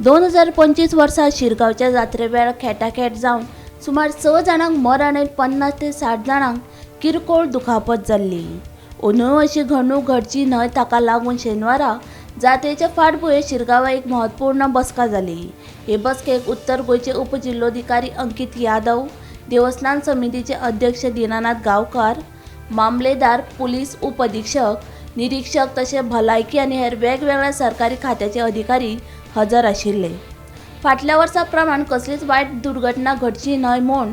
2025 वर्सा शिरगांवच्या जात्रे वेळार खेटाखेट जावन सुमार 6 जाणांक मरण आनी 50 ते 60 जाणांक किरकोळ दुखापत जाल्ली। अंदू अशी घडणूक घडची न्हय ताका लागून शेनवारा जात्रेच्या फाटभुंयेर शिरगांवां एक म्हत्वपूर्ण बसका जाली। हे बसकेक उत्तर गोंयचे उपजिल्लोधिकारी अंकित यादव, देवस्थान समितीचे अध्यक्ष दीनानाथ गांवकार, मामलेदार, पुलीस उपअधीक्षक, निरीक्षक तशेंच भलायकी आनी हेर वेगवेगळ्या सरकारी खात्याचे अधिकारी हजर आशिल्ले। फाटल्या वर्सा प्रमाण कसलीच वायट दुर्घटना घडची न्हय म्हूण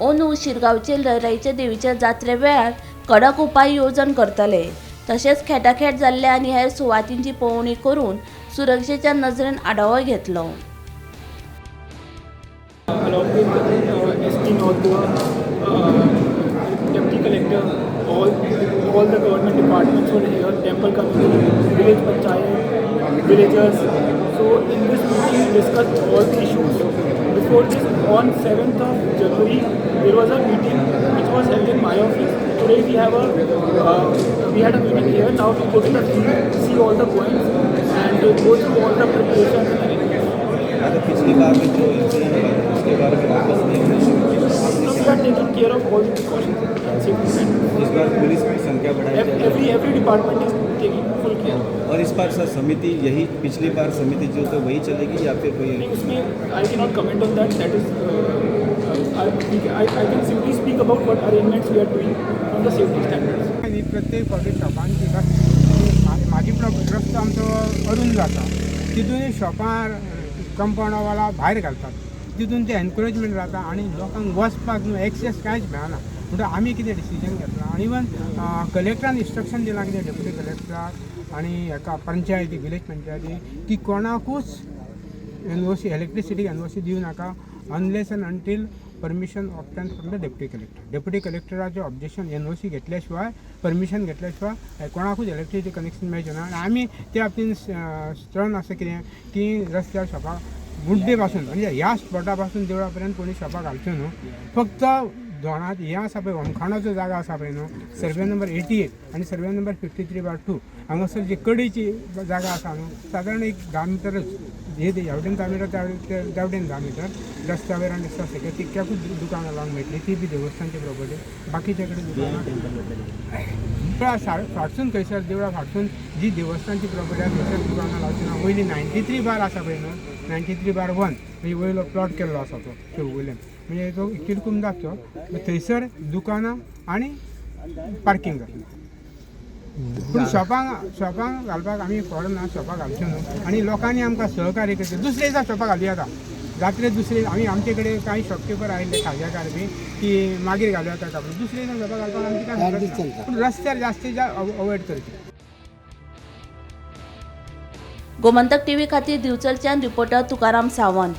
अंदू शिरगांवचे लयराईचे देवीच्या जात्रे वेळार कडक उपाय येवजण करतले। तशेंच खेटाखेट जाल्ल्या आनी हेर सुवातींची पळोवणी करून सुरक्षेच्या नजरेन आढावो घेतलो। Along with ST North Goa, Deputy Collector, all the government departments were here, temple committee, village panchayat, villagers. So in this meeting we discussed all the issues. Before this, on 7th of January, there was a meeting which was held in my office. Today we had a meeting here. Now we go to the field, see all the points and go through all the preparations and everything. पिछली बार में जो incident हुआ उसके बारे में वापस नहीं So we are taking care of all the precautions and safety measures. Is bar police की संख्या बढ़ाई जाएगी। Every department is taking full care. और इस बार सर समिति यही पिछली बार समिति जो तो वही चलेगी या फिर कोई उसमें I cannot comment on that. That is I can simply speak about what arrangements we are doing on the safety standards. आणि प्रत्येक फावटी शॉपांची माझी रस्तो आमचो अडून जाता, तितून शॉपार कंपाउंडावाला भायर घालतात, तितून ते एनकरेजमेंट जाता आणि लोकांक वचपाक न्हू एक्सेस कांयच मेळना। म्हणटकीर आमी कितें डिसिजन घेतलां आनी इवन कलेक्टरान इन्स्ट्रक्शन दिलां कितें डेप्युटी कलेक्टराक आनी हेका पंचायती विलेज पंचायती की कोणाकूच एनओसी इलेक्ट्रिसिटीक एनओसी दिवं नाका unless and until permission obtain from the deputy collector. Deputy कलेक्टराचें ऑब्जेक्शन एनओसी घेतल्या शिवाय परमिशन घेतल्या शिवाय कोणाकूच इलेक्ट्रिसिटी कनेक्शन मेळचें ना। आनी आमी त्या बाबतीन स्ट्रॉंग आसा कितें की रस्त्यार शॉपां मुड्डे पासून म्हणजे ह्या स्पॉटा पासून देवळा पर्यंत कोणी शॉपां घालच्यो न्हू। फक्त दोनात हें आसा पळय होमखाणाचो जागा आसा पळय न्हू, सर्वे नंबर 88 आनी सर्वे नंबर 53/2 हांगासर जी कडेची जागा आसा न्हू, सादारण एक 10 मिटरच हे हेवटेन 10 मिटर तेवटेन 10 मिटर रस्त्या वयर आनी रस्त्या सकयल तितक्याकूच दुकानां लावंक मेळटली, ती बी देवस्थानची प्रॉपर्टी। बाकीचे कडेन दुकानां फाटसून थंयसर देवळा फाटसून जी देवस्थानची प्रॉपर्टी आसा थंयसर दुकानां लावची ना। वयली 93 बार आसा पळय न्हू, 93/1 म्हणजे वयलो प्लॉट केल्लो आसा तो शेवगुल्यान, म्हणजे तो किरकूम दाखचो थंयसर दुकानां आनी पार्किंग जाता। पूण शॉपांक घालपाक आमी ना, शॉपां घालच्यो न्हू आनी लोकांनी आमकां सहकार्य करचें। दुसरे दिसा शॉपां घालूं येता, जात्रे दुसरे आमचे कडेन कांय शॉपकीपर आयिल्ले खाज्याकार बी की मागीर घालूं येता, दुसरे दिसा शॉपां घालपाक आमची कांय हरकत ना, पूण रस्त्यार जास्तीत अवॉयड करचें। गोमंतक टीव्ही खातीर दिवचलच्यान रिपोर्टर तुकाराम सावंत।